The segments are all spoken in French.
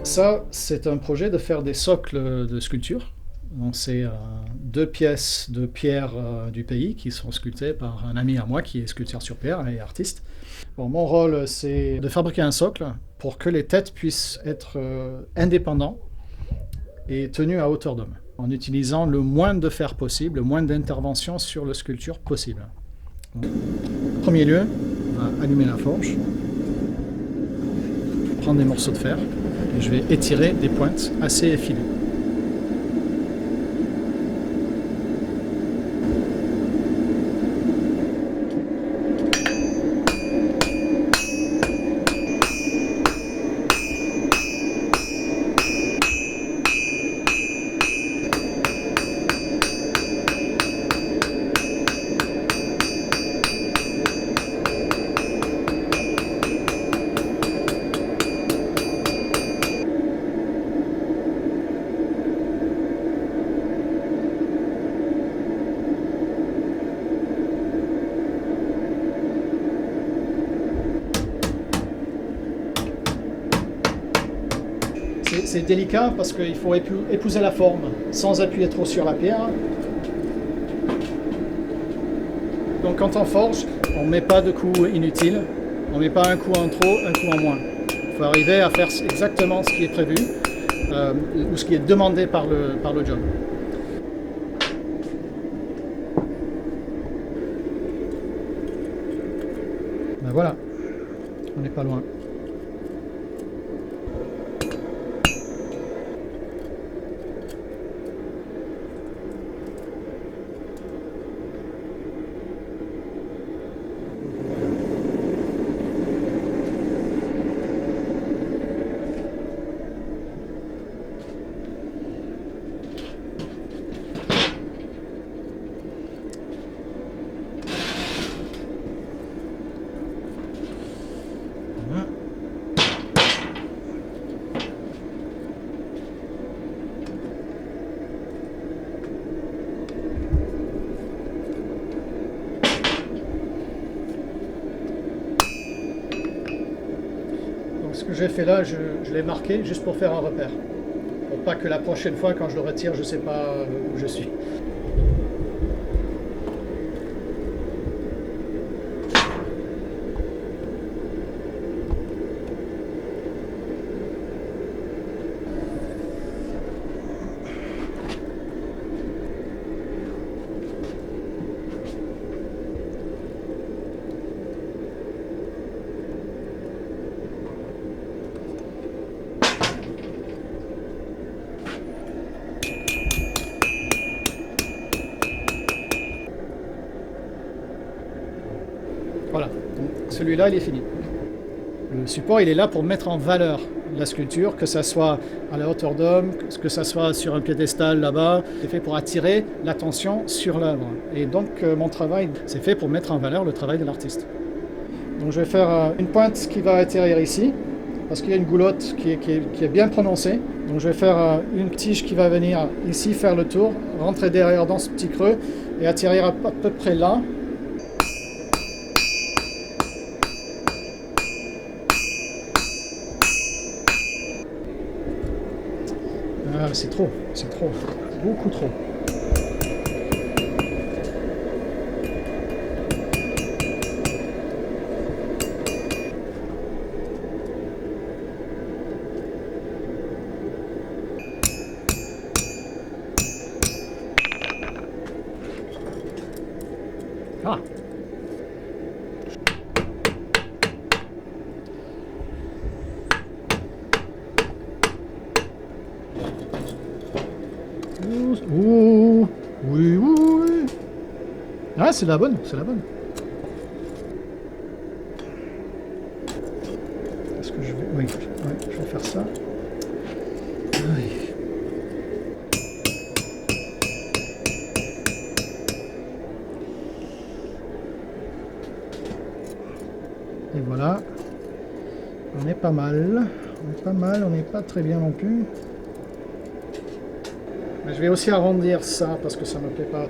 Ça, c'est un projet de faire des socles de sculpture. Donc c'est 2 pièces de pierre du pays qui sont sculptées par un ami à moi qui est sculpteur sur pierre et artiste. Bon, mon rôle, c'est de fabriquer un socle pour que les têtes puissent être indépendants et tenues à hauteur d'homme, en utilisant le moins de fer possible, le moins d'intervention sur la sculpture possible. Donc, en premier lieu, on va allumer la forge, prendre des morceaux de fer, et je vais étirer des pointes assez effilées. C'est délicat parce qu'il faut épouser la forme sans appuyer trop sur la pierre. Donc quand on forge, on ne met pas de coups inutiles, on ne met pas un coup en trop, un coup en moins. Il faut arriver à faire exactement ce qui est prévu ou ce qui est demandé par le job. Ben voilà, on n'est pas loin. Ce que j'ai fait là, je l'ai marqué juste pour faire un repère. Pour pas que la prochaine fois, quand je le retire, je ne sais pas où je suis. Voilà, donc celui-là il est fini. Le support il est là pour mettre en valeur la sculpture, que ça soit à la hauteur d'homme, que ça soit sur un piédestal là-bas. C'est fait pour attirer l'attention sur l'œuvre. Et donc mon travail, c'est fait pour mettre en valeur le travail de l'artiste. Donc je vais faire une pointe qui va atterrir ici, parce qu'il y a une goulotte qui est bien prononcée. Donc je vais faire une tige qui va venir ici faire le tour, rentrer derrière dans ce petit creux et atterrir à peu près là. Ah, c'est trop, beaucoup trop. Ah! Ouh, oui, oui, oui. Ah, c'est la bonne, c'est la bonne. Est-ce que je vais... Oui, ouais, je vais faire ça. Oui. Et voilà. On est pas mal. On est pas mal, on n'est pas très bien non plus. Mais je vais aussi arrondir ça parce que ça ne me plaît pas.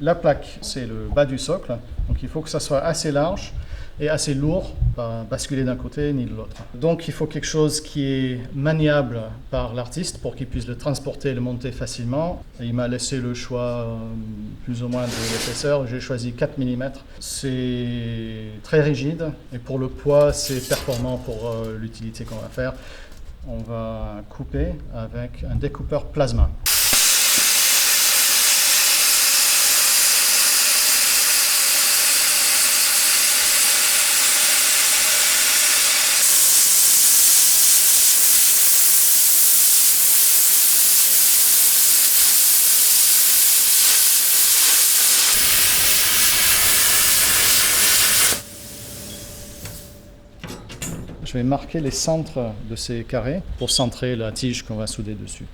La plaque, c'est le bas du socle, donc il faut que ça soit assez large et assez lourd, pas basculer d'un côté ni de l'autre. Donc il faut quelque chose qui est maniable par l'artiste pour qu'il puisse le transporter et le monter facilement. Et il m'a laissé le choix plus ou moins de l'épaisseur, j'ai choisi 4 mm. C'est très rigide et pour le poids, c'est performant pour l'utilité qu'on va faire. On va couper avec un découpeur plasma. Je vais marquer les centres de ces carrés pour centrer la tige qu'on va souder dessus.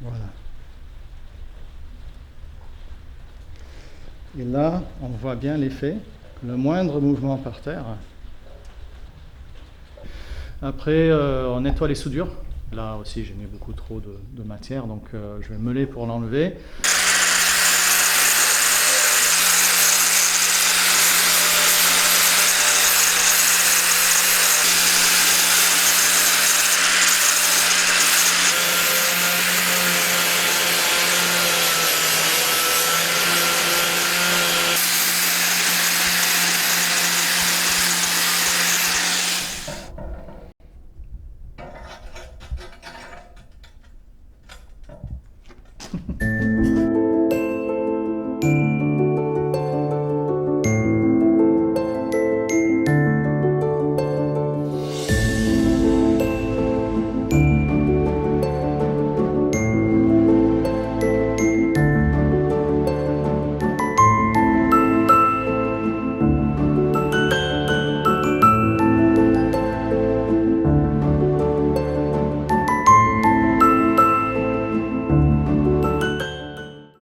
Voilà. Et là, on voit bien l'effet. Le moindre mouvement par terre. Après, on nettoie les soudures. Là aussi, j'ai mis beaucoup trop de matière, donc je vais meuler pour l'enlever.